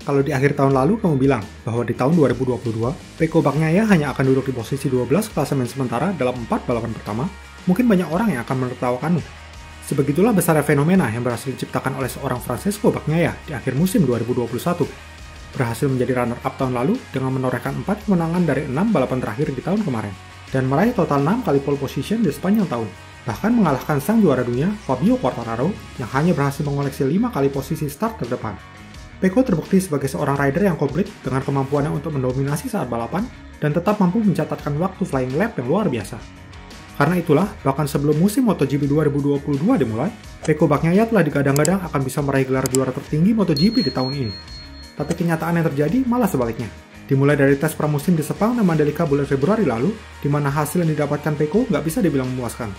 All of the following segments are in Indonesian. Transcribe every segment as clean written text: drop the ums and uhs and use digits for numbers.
kalau di akhir tahun lalu kamu bilang bahwa di tahun 2022, Pecco Bagnaia hanya akan duduk di posisi 12 klasemen sementara dalam 4 balapan pertama, mungkin banyak orang yang akan menertawakanmu. Sebegitulah besarnya fenomena yang berhasil diciptakan oleh seorang Francesco Bagnaia di akhir musim 2021. Berhasil menjadi runner-up tahun lalu dengan menorehkan 4 kemenangan dari 6 balapan terakhir di tahun kemarin, dan meraih total 6 kali pole position di sepanjang tahun. Bahkan mengalahkan sang juara dunia, Fabio Quartararo, yang hanya berhasil mengoleksi 5 kali posisi start terdepan. Pecco terbukti sebagai seorang rider yang komplit dengan kemampuannya untuk mendominasi saat balapan dan tetap mampu mencatatkan waktu flying lap yang luar biasa. Karena itulah, bahkan sebelum musim MotoGP 2022 dimulai, Pecco Bagnaia telah digadang-gadang akan bisa meraih gelar juara tertinggi MotoGP di tahun ini. Tapi kenyataan yang terjadi malah sebaliknya. Dimulai dari tes pramusim di Sepang dan Mandalika bulan Februari lalu, di mana hasil yang didapatkan Pecco nggak bisa dibilang memuaskan.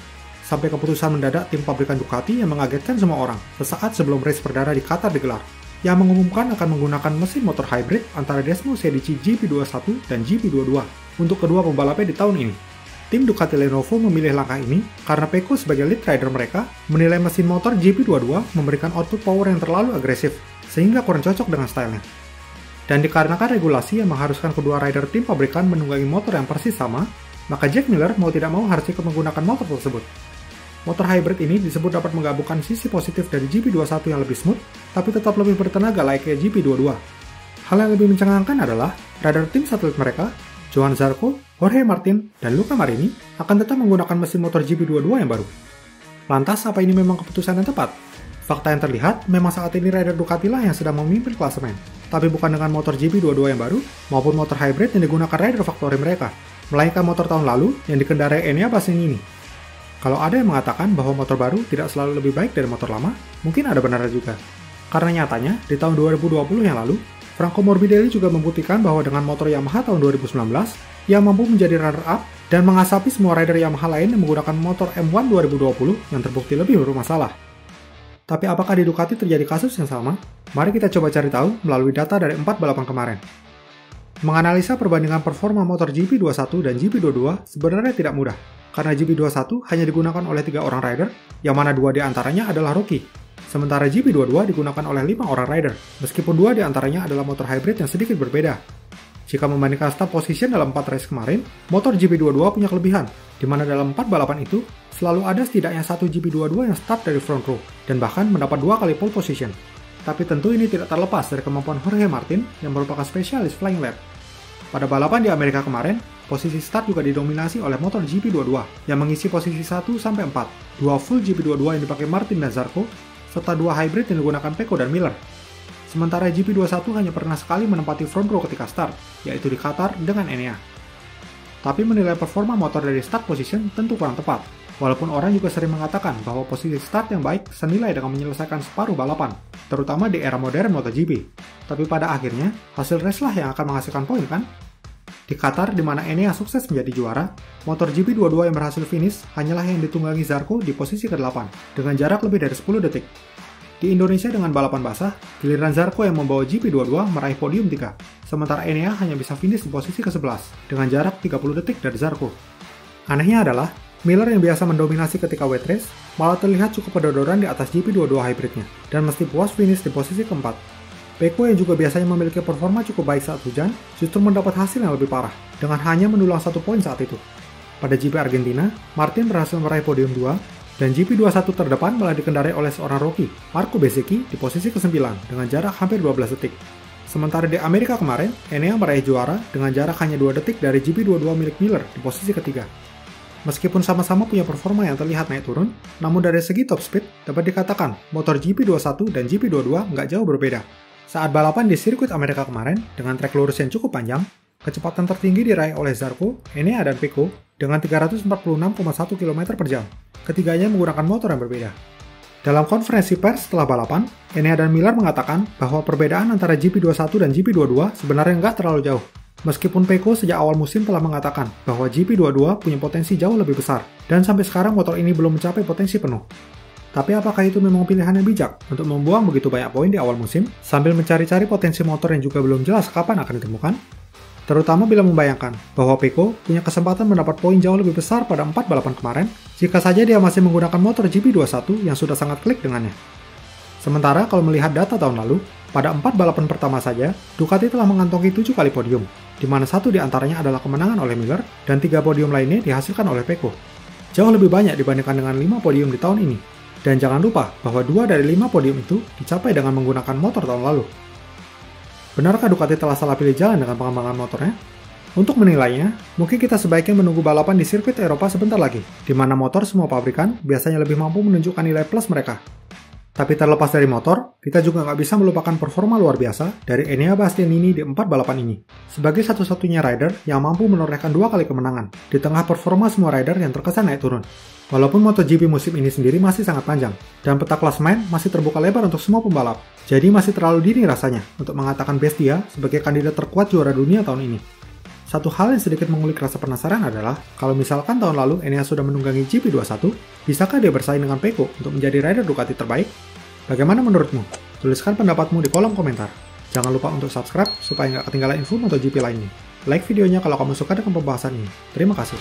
Sampai keputusan mendadak tim pabrikan Ducati yang mengagetkan semua orang sesaat sebelum race perdana di Qatar digelar, yang mengumumkan akan menggunakan mesin motor hybrid antara Desmo Sedici GP21 dan GP22 untuk kedua pembalapnya di tahun ini. Tim Ducati Lenovo memilih langkah ini karena Pecco sebagai lead rider mereka menilai mesin motor GP22 memberikan output power yang terlalu agresif, sehingga kurang cocok dengan stylenya. Dan dikarenakan regulasi yang mengharuskan kedua rider tim pabrikan menunggangi motor yang persis sama, maka Jack Miller mau tidak mau harus ikut menggunakan motor tersebut. Motor hybrid ini disebut dapat menggabungkan sisi positif dari GP21 yang lebih smooth, tapi tetap lebih bertenaga layaknya GP22. Hal yang lebih mencengangkan adalah, rider tim satelit mereka, Johann Zarco, Jorge Martin, dan Luca Marini akan tetap menggunakan mesin motor GP22 yang baru. Lantas, apa ini memang keputusan yang tepat? Fakta yang terlihat, memang saat ini rider Ducati lah yang sedang memimpin klasemen, tapi bukan dengan motor GP22 yang baru, maupun motor hybrid yang digunakan rider factory mereka, melainkan motor tahun lalu yang dikendarai Enea Bastianini. Kalau ada yang mengatakan bahwa motor baru tidak selalu lebih baik dari motor lama, mungkin ada benarnya juga. Karena nyatanya, di tahun 2020 yang lalu, Franco Morbidelli juga membuktikan bahwa dengan motor Yamaha tahun 2019, ia mampu menjadi runner-up dan mengasapi semua rider Yamaha lain yang menggunakan motor M1 2020 yang terbukti lebih bermasalah. Tapi apakah di Ducati terjadi kasus yang sama? Mari kita coba cari tahu melalui data dari 4 balapan kemarin. Menganalisa perbandingan performa motor GP21 dan GP22 sebenarnya tidak mudah, karena GP21 hanya digunakan oleh 3 orang rider, yang mana 2 di antaranya adalah rookie. Sementara GP22 digunakan oleh 5 orang rider, meskipun 2 di antaranya adalah motor hybrid yang sedikit berbeda. Jika membandingkan start position dalam 4 race kemarin, motor GP22 punya kelebihan, di mana dalam 4 balapan itu, selalu ada setidaknya satu GP22 yang start dari front row, dan bahkan mendapat 2 kali pole position. Tapi tentu ini tidak terlepas dari kemampuan Jorge Martin yang merupakan spesialis flying lap. Pada balapan di Amerika kemarin, posisi start juga didominasi oleh motor GP22 yang mengisi posisi 1-4, 2 full GP22 yang dipakai Martin dan Zarco, serta 2 hybrid yang digunakan Pecco dan Miller. Sementara GP21 hanya pernah sekali menempati front row ketika start, yaitu di Qatar dengan Enea. Tapi menilai performa motor dari start position tentu kurang tepat, walaupun orang juga sering mengatakan bahwa posisi start yang baik senilai dengan menyelesaikan separuh balapan, terutama di era modern MotoGP. Tapi pada akhirnya, hasil race lah yang akan menghasilkan poin kan? Di Qatar, di mana Enea sukses menjadi juara, motor GP22 yang berhasil finish hanyalah yang ditunggangi Zarco di posisi ke-8, dengan jarak lebih dari 10 detik. Di Indonesia dengan balapan basah, giliran Zarco yang membawa GP22 meraih podium 3, sementara Enea hanya bisa finish di posisi ke-11, dengan jarak 30 detik dari Zarco. Anehnya adalah, Miller yang biasa mendominasi ketika wet race, malah terlihat cukup kedodoran di atas GP22 hybridnya, dan mesti puas finish di posisi ke-4. Pecco yang juga biasanya memiliki performa cukup baik saat hujan, justru mendapat hasil yang lebih parah, dengan hanya mendulang 1 poin saat itu. Pada GP Argentina, Martin berhasil meraih podium 2, dan GP21 terdepan malah dikendarai oleh seorang rookie, Marco Bezzecchi, di posisi ke-9, dengan jarak hampir 12 detik. Sementara di Amerika kemarin, Enea meraih juara dengan jarak hanya 2 detik dari GP22 milik Miller di posisi ketiga. Meskipun sama-sama punya performa yang terlihat naik turun, namun dari segi top speed, dapat dikatakan motor GP21 dan GP22 nggak jauh berbeda. Saat balapan di sirkuit Amerika kemarin, dengan trek lurus yang cukup panjang, kecepatan tertinggi diraih oleh Zarco, Enea, dan Pecco dengan 346,1 km per jam. Ketiganya menggunakan motor yang berbeda. Dalam konferensi pers setelah balapan, Enea dan Miller mengatakan bahwa perbedaan antara GP21 dan GP22 sebenarnya nggak terlalu jauh. Meskipun Pecco sejak awal musim telah mengatakan bahwa GP22 punya potensi jauh lebih besar, dan sampai sekarang motor ini belum mencapai potensi penuh. Tapi apakah itu memang pilihan yang bijak untuk membuang begitu banyak poin di awal musim, sambil mencari-cari potensi motor yang juga belum jelas kapan akan ditemukan? Terutama bila membayangkan bahwa Pecco punya kesempatan mendapat poin jauh lebih besar pada 4 balapan kemarin, jika saja dia masih menggunakan motor GP21 yang sudah sangat klik dengannya. Sementara kalau melihat data tahun lalu, Pada 4 balapan pertama saja, Ducati telah mengantongi 7 kali podium, di mana 1 di antaranya adalah kemenangan oleh Miller dan 3 podium lainnya dihasilkan oleh Pecco. Jauh lebih banyak dibandingkan dengan 5 podium di tahun ini. Dan jangan lupa bahwa 2 dari 5 podium itu dicapai dengan menggunakan motor tahun lalu. Benarkah Ducati telah salah pilih jalan dengan pengembangan motornya? Untuk menilainya, mungkin kita sebaiknya menunggu balapan di sirkuit Eropa sebentar lagi, di mana motor semua pabrikan biasanya lebih mampu menunjukkan nilai plus mereka. Tapi terlepas dari motor, kita juga nggak bisa melupakan performa luar biasa dari Enea Bastianini di 4 balapan ini. Sebagai satu-satunya rider yang mampu menorehkan 2 kali kemenangan, di tengah performa semua rider yang terkesan naik turun. Walaupun MotoGP musim ini sendiri masih sangat panjang, dan peta klasemen masih terbuka lebar untuk semua pembalap, jadi masih terlalu dini rasanya untuk mengatakan Bestia sebagai kandidat terkuat juara dunia tahun ini. Satu hal yang sedikit mengulik rasa penasaran adalah, kalau misalkan tahun lalu Enea sudah menunggangi GP21, bisakah dia bersaing dengan Pecco untuk menjadi rider Ducati terbaik? Bagaimana menurutmu? Tuliskan pendapatmu di kolom komentar. Jangan lupa untuk subscribe supaya nggak ketinggalan info MotoGP lainnya. Like videonya kalau kamu suka dengan pembahasan ini. Terima kasih.